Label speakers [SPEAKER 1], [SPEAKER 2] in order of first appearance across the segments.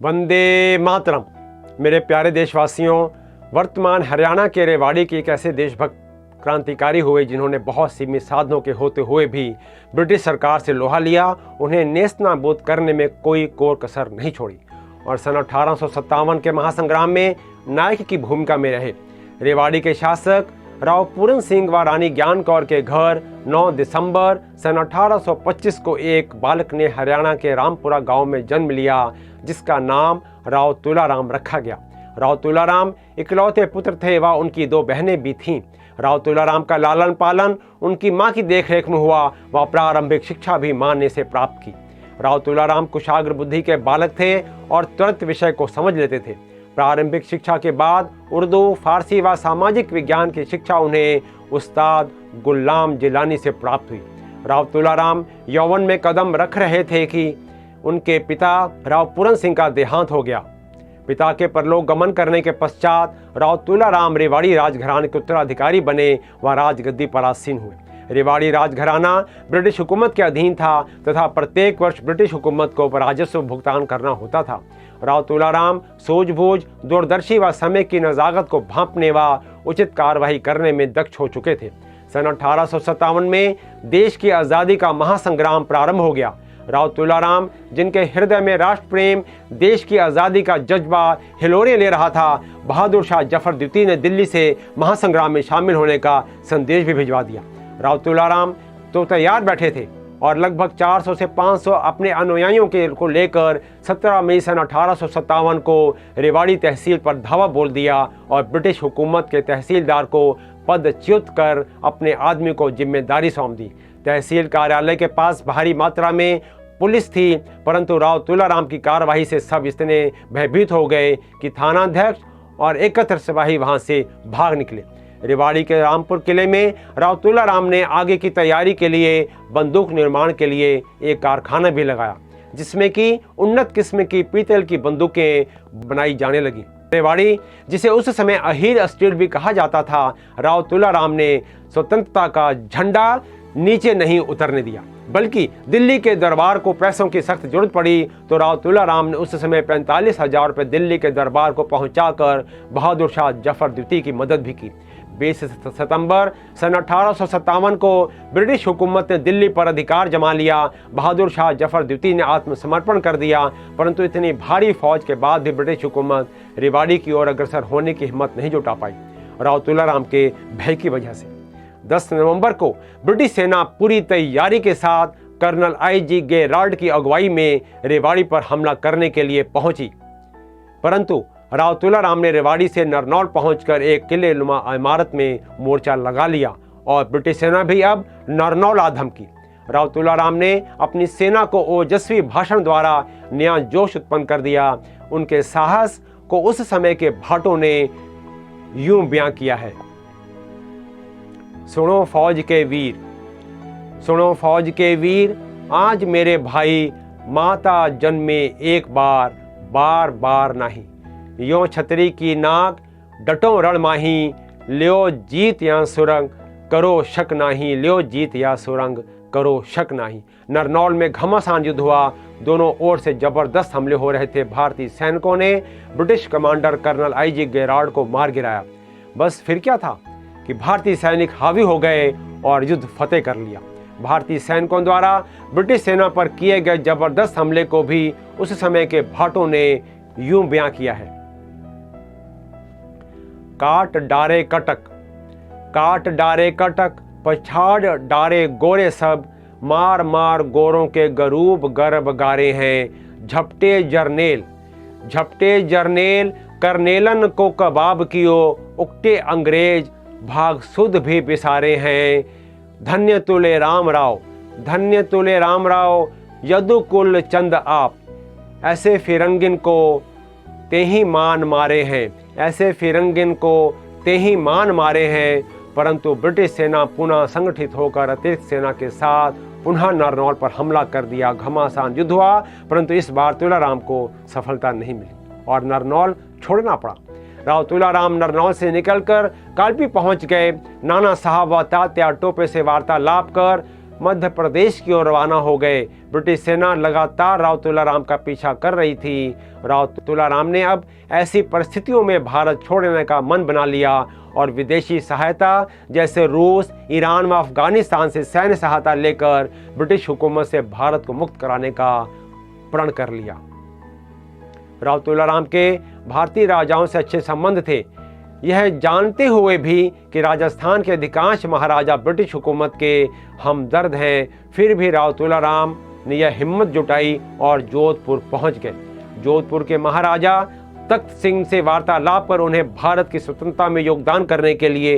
[SPEAKER 1] वंदे मातरम। मेरे प्यारे देशवासियों, वर्तमान हरियाणा के रेवाड़ी के एक ऐसे देशभक्त क्रांतिकारी हुए जिन्होंने बहुत सीमित साधनों के होते हुए भी ब्रिटिश सरकार से लोहा लिया, उन्हें नेस्तनाबूद करने में कोई कोर कसर नहीं छोड़ी और सन 1857 के महासंग्राम में नायक की भूमिका में रहे। रेवाड़ी के शासक राव पूरन सिंह व रानी ज्ञान कौर के घर 9 दिसंबर सन 1825 को एक बालक ने हरियाणा के रामपुरा गांव में जन्म लिया, जिसका नाम राव तुलाराम रखा गया। राव तुलाराम इकलौते पुत्र थे व उनकी 2 बहनें भी थीं। राव तुलाराम का लालन पालन उनकी मां की देखरेख में हुआ व प्रारंभिक शिक्षा भी मां ने से प्राप्त की। राव तुलाराम कुशाग्र बुद्धि के बालक थे और तुरंत विषय को समझ लेते थे। प्रारंभिक शिक्षा के बाद उर्दू, फारसी व सामाजिक विज्ञान की शिक्षा उन्हें उस्ताद गुलाम जिलानी से प्राप्त हुई। राव तुलाराम यौवन में कदम रख रहे थे कि उनके पिता राव पूरन सिंह का देहांत हो गया। पिता के परलोक गमन करने के पश्चात राव तुलाराम रेवाड़ी राजघराने के उत्तराधिकारी बने व राजगद्दी पर आसीन हुए। रेवाड़ी राजघराना ब्रिटिश हुकूमत के अधीन था तथा प्रत्येक वर्ष ब्रिटिश हुकूमत को राजस्व भुगतान करना होता था। राव तुलाराम सूझबूझ, दूरदर्शी व समय की नज़ाकत को भांपने व उचित कार्रवाई करने में दक्ष हो चुके थे। सन 1857 में देश की आज़ादी का महासंग्राम प्रारंभ हो गया। राव तुलाराम, जिनके हृदय में राष्ट्र प्रेम, देश की आज़ादी का जज्बा हिलोरे ले रहा था, बहादुर शाह जफर द्वितीय ने दिल्ली से महासंग्राम में शामिल होने का संदेश भी भिजवा दिया। राव तुलाराम तो तैयार बैठे थे और लगभग 400 से 500 अपने अनुयायियों को लेकर 17 मई सन 1857 को रेवाड़ी तहसील पर धावा बोल दिया और ब्रिटिश हुकूमत के तहसीलदार को पदच्युत कर अपने आदमी को जिम्मेदारी सौंप दी। तहसील कार्यालय के पास भारी मात्रा में पुलिस थी, परंतु राव तुलाराम की कार्रवाई से सब इतने भयभीत हो गए कि थानाध्यक्ष और 71 सिपाही वहां से भाग निकले। रेवाड़ी के रामपुर किले में राव तुलाराम ने आगे की तैयारी के लिए बंदूक निर्माण के लिए एक कारखाना भी लगाया, जिसमें कि उन्नत किस्म की पीतल की बंदूकें बनाई जाने लगी। रेवाड़ी, जिसे उस समय अहीर स्टेट भी कहा जाता था, राव तुलाराम ने स्वतंत्रता का झंडा नीचे नहीं उतरने दिया, बल्कि दिल्ली के दरबार को पैसों की सख्त जरूरत पड़ी तो राव तुलाराम ने उस समय 45,000 रुपये दिल्ली के दरबार को पहुंचाकर बहादुर शाह जफर द्वितीय की मदद भी की। 20 सितंबर सन 1857 को ब्रिटिश हुकूमत ने दिल्ली पर अधिकार जमा लिया। बहादुर शाह जफर द्वितीय ने आत्मसमर्पण कर दिया, परंतु इतनी भारी फौज के बाद भी ब्रिटिश हुकूमत रेवाड़ी की ओर अग्रसर होने की हिम्मत नहीं जुटा पाई, राव तुलाराम के भय की वजह से। 10 नवंबर को ब्रिटिश सेना पूरी तैयारी के साथ कर्नल आई.जी. गेराल्ड की अगुवाई में रेवाड़ी पर हमला करने के लिए पहुंची, परंतु राव तुलाराम ने रेवाड़ी से नरनौल पहुंचकर एक किले नुमा इमारत में मोर्चा लगा लिया और ब्रिटिश सेना भी अब नरनौल आ धमकी। राव तुलाराम ने अपनी सेना को ओजस्वी भाषण द्वारा नया जोश उत्पन्न कर दिया। उनके साहस को उस समय के भाटों ने यूं बयां किया है: सुनो फौज के वीर, सुनो फौज के वीर, आज मेरे भाई माता जन्मे एक बार, बार बार नहीं। यो छतरी की नाक डटो रण माही, लियो जीत या सुरंग करो शक नाही, लियो जीत या सुरंग करो शक नाही। नरनौल में घमासान युद्ध हुआ। दोनों ओर से जबरदस्त हमले हो रहे थे। भारतीय सैनिकों ने British commander colonel I G. Gerald को मार गिराया। बस फिर क्या था कि भारतीय सैनिक हावी हो गए और युद्ध फतेह कर लिया। भारतीय सैनिकों द्वारा ब्रिटिश सेना पर किए गए जबरदस्त हमले को भी उस समय के भाटों ने यूं बयां किया है: काट डारे कटक, काट डारे कटक, पछाड़ डारे गोरे सब, मार मार गोरों के गरूब गर्भ गारे हैं। झपटे जरनेल, झपटे जरनेल, करनेलन को कबाब कियो, उकटे अंग्रेज भाग सुध भी बिसारे हैं। धन्य तुले राम राव, धन्य तुले राम राव, यदुकुल चंद आप, ऐसे फिरंगिन को ते ही मान मारे हैं, ऐसे फिरंगिन को ते ही मान मारे हैं। परंतु ब्रिटिश सेना पुनः संगठित होकर अतिरिक्त सेना के साथ पुनः नरनौल पर हमला कर दिया। घमासान युद्ध हुआ, परंतु इस बार तुलाराम को सफलता नहीं मिली और नरनौल छोड़ना पड़ा। राव तुलाराम नरनौल से निकलकर कालपी पहुंच गए। नाना साहब व तात्या टोपे से वार्तालाप कर मध्य प्रदेश की ओर रवाना हो गए। ब्रिटिश सेना लगातार राव तुलाराम का पीछा कर रही थी। राव तुलाराम ने अब ऐसी परिस्थितियों में भारत छोड़ने का मन बना लिया और विदेशी सहायता जैसे रूस, ईरान व अफगानिस्तान से सैन्य सहायता लेकर ब्रिटिश हुकूमत से भारत को मुक्त कराने का प्रण कर लिया। राव तुलाराम के भारतीय राजाओं से अच्छे संबंध थे। यह जानते हुए भी कि राजस्थान के अधिकांश महाराजा ब्रिटिश हुकूमत के हमदर्द हैं, फिर भी राव तुलाराम ने यह हिम्मत जुटाई और जोधपुर पहुंच गए। जोधपुर के महाराजा तख्त सिंह से वार्तालाप कर उन्हें भारत की स्वतंत्रता में योगदान करने के लिए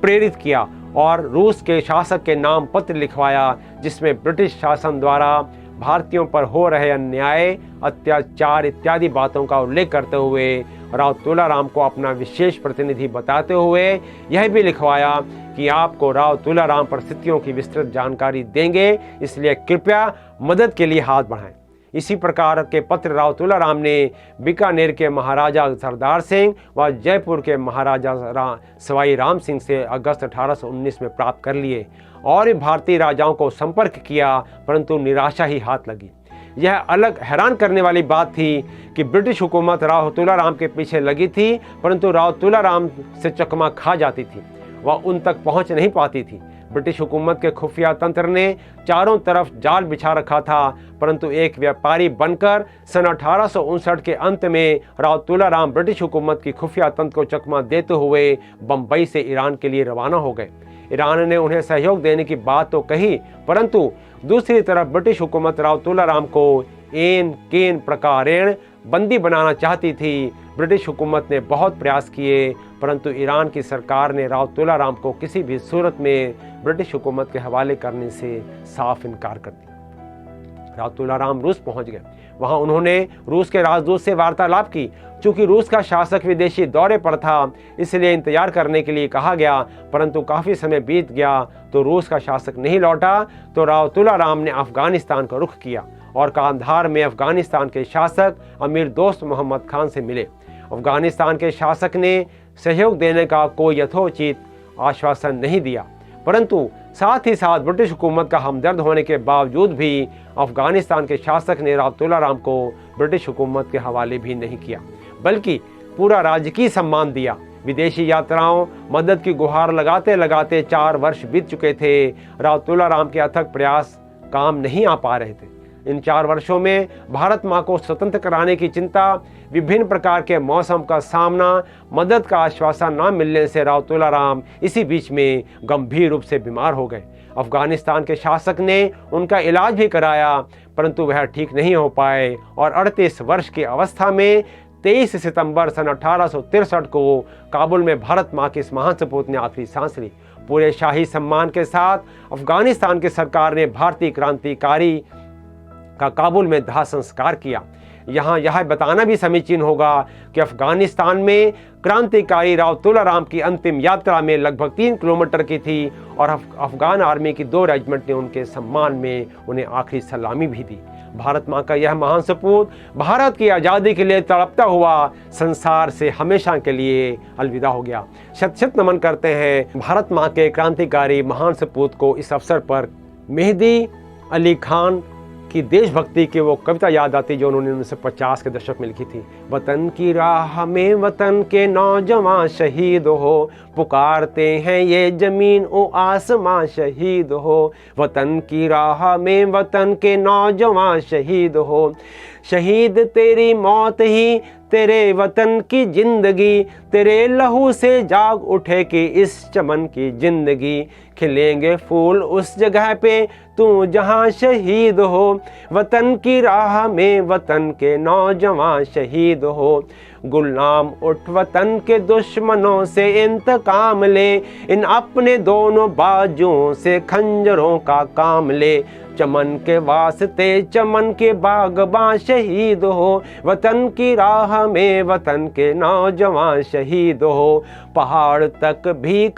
[SPEAKER 1] प्रेरित किया और रूस के शासक के नाम पत्र लिखवाया, जिसमें ब्रिटिश शासन द्वारा भारतीयों पर हो रहे अन्याय, अत्याचार इत्यादि बातों का उल्लेख करते हुए राव तुलाराम को अपना विशेष प्रतिनिधि बताते हुए यह भी लिखवाया कि आपको राव तुलाराम परिस्थितियों की विस्तृत जानकारी देंगे, इसलिए कृपया मदद के लिए हाथ बढ़ाएं। इसी प्रकार के पत्र राव तुलाराम ने बीकानेर के महाराजा सरदार सिंह व जयपुर के महाराजा सवाई राम सिंह से अगस्त 1819 में प्राप्त कर लिए और भारतीय राजाओं को संपर्क किया, परंतु निराशा ही हाथ लगी। यह अलग हैरान करने वाली बात थी कि ब्रिटिश हुकूमत राव तुलाराम के पीछे लगी थी, परंतु राव तुलाराम से चकमा खा जाती थी, वह उन तक पहुंच नहीं पाती थी। ब्रिटिश हुकूमत के खुफिया तंत्र ने चारों तरफ जाल बिछा रखा था, परंतु एक व्यापारी बनकर सन 1859 के अंत में राव तुलाराम ब्रिटिश हुकूमत की खुफिया तंत्र को चकमा देते हुए बंबई से ईरान के लिए रवाना हो गए। ईरान ने उन्हें सहयोग देने की बात तो कही, परंतु दूसरी तरफ ब्रिटिश हुकूमत राव तुलाराम को एन केन प्रकारेण बंदी बनाना चाहती थी। ब्रिटिश हुकूमत ने बहुत प्रयास किए, परंतु ईरान की सरकार ने राव तुलाराम को किसी भी सूरत में ब्रिटिश हुकूमत के हवाले करने से साफ इनकार कर दिया। राव तुलाराम रूस पहुंच गए। वहां उन्होंने रूस के राजदूत से वार्तालाप की। चूंकि रूस का शासक विदेशी दौरे पर था, इसलिए इंतजार करने के लिए कहा गया, परंतु काफी समय बीत गया तो रूस का शासक नहीं लौटा। तो राव तुलाराम ने अफगानिस्तान का रुख किया और कांधार में अफगानिस्तान के शासक अमीर दोस्त मोहम्मद खान से मिले। अफगानिस्तान के शासक ने सहयोग देने का कोई यथोचित आश्वासन नहीं दिया, परंतु साथ ही साथ ब्रिटिश हुकूमत का हमदर्द होने के बावजूद भी अफगानिस्तान के शासक ने राव तुलाराम को ब्रिटिश हुकूमत के हवाले भी नहीं किया, बल्कि पूरा राजकीय सम्मान दिया। विदेशी यात्राओं मदद की गुहार लगाते लगाते 4 वर्ष बीत चुके थे। राव तुलाराम के अथक प्रयास काम नहीं आ पा रहे थे। इन 4 वर्षों में भारत माँ को स्वतंत्र कराने की चिंता, विभिन्न प्रकार के मौसम का सामना, मदद का आश्वासन न मिलने से राव तुलाराम इसी बीच में गंभीर रूप से बीमार हो गए। अफगानिस्तान के शासक ने उनका इलाज भी कराया, परंतु वह ठीक नहीं हो पाए और 38 वर्ष की अवस्था में 23 सितंबर सन 1863 को काबुल में भारत माँ के इस महान सपूत ने आखिरी सांस ली। पूरे शाही सम्मान के साथ अफगानिस्तान की सरकार ने भारतीय क्रांतिकारी का काबुल में दाह संस्कार किया। यहाँ यह बताना भी समीचीन होगा कि अफगानिस्तान में क्रांतिकारी राव तुलाराम की अंतिम यात्रा में लगभग 3 किलोमीटर की थी और अफगान आर्मी की 2 रेजिमेंट ने उनके सम्मान में उन्हें आखिरी सलामी भी दी। भारत माँ का यह महान सपूत भारत की आज़ादी के लिए तड़पता हुआ संसार से हमेशा के लिए अलविदा हो गया। शत शत नमन करते हैं भारत माँ के क्रांतिकारी महान सपूत को। इस अवसर पर मेहदी अली खान की देशभक्ति की वो कविता याद आती जो उन्होंने 1950 के दशक में लिखी थी। वतन की राह में वतन के नौजवान शहीद हो, पुकारते हैं ये जमीन ओ आसमां शहीद हो। वतन की राह में वतन के नौजवान शहीद हो, शहीद तेरी मौत ही तेरे वतन की जिंदगी, तेरे लहू से जाग उठे कि इस चमन की जिंदगी, खिलेंगे फूल उस जगह पे तू जहां शहीद हो। वतन की राह में वतन के नौजवान शहीद हो, गुलाम उठ वतन के दुश्मनों से इंतकाम ले, इन अपने दोनों बाजुओं से खंजरों का काम ले। चमन के वास्ते चमन के बागबां शहीद हो, वतन की राह में वतन के नौजवान शहीद हो। पहाड़ तक भी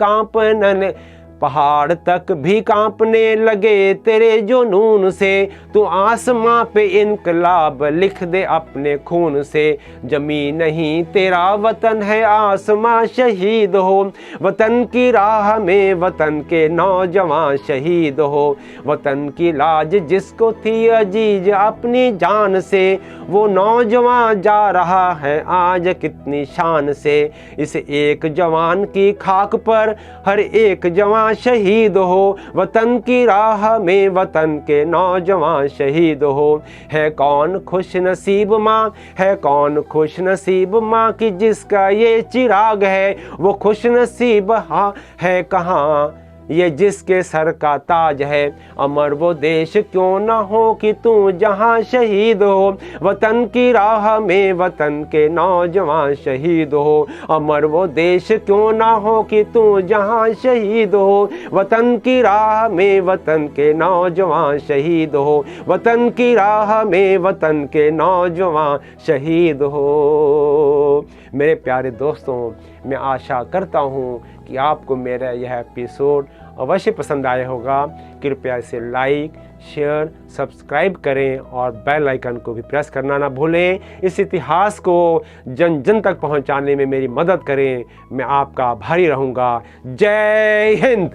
[SPEAKER 1] पहाड़ तक भी कांपने लगे तेरे जुनून से। तू आसमां पे इनकलाब लिख दे अपने खून से। जमीन नहीं तेरा वतन है आसमां शहीद हो। वतन की राह में वतन के नौजवान शहीद हो। वतन की लाज जिसको थी अजीज अपनी जान से, वो नौजवान जा रहा है आज कितनी शान से। इस एक जवान की खाक पर हर एक जवान शहीद हो। वतन की राह में वतन के नौजवान शहीद हो। है कौन खुश नसीब माँ, है कौन खुश नसीब माँ कि जिसका ये चिराग है। वो खुश नसीब हाँ है कहाँ ये जिसके सर का ताज है। अमर वो देश क्यों ना हो कि तू जहाँ शहीद हो। वतन की राह में वतन के नौजवान शहीद हो। अमर वो देश क्यों ना हो कि तू जहाँ शहीद हो। वतन की राह में वतन के नौजवान शहीद हो। वतन की राह में वतन के नौजवान शहीद हो। मेरे प्यारे दोस्तों, मैं आशा करता हूँ कि आपको मेरा यह एपिसोड अवश्य पसंद आया होगा। कृपया इसे लाइक, शेयर, सब्सक्राइब करें और बेल आइकन को भी प्रेस करना ना भूलें। इस इतिहास को जन जन तक पहुंचाने में मेरी मदद करें। मैं आपका आभारी रहूँगा। जय हिंद।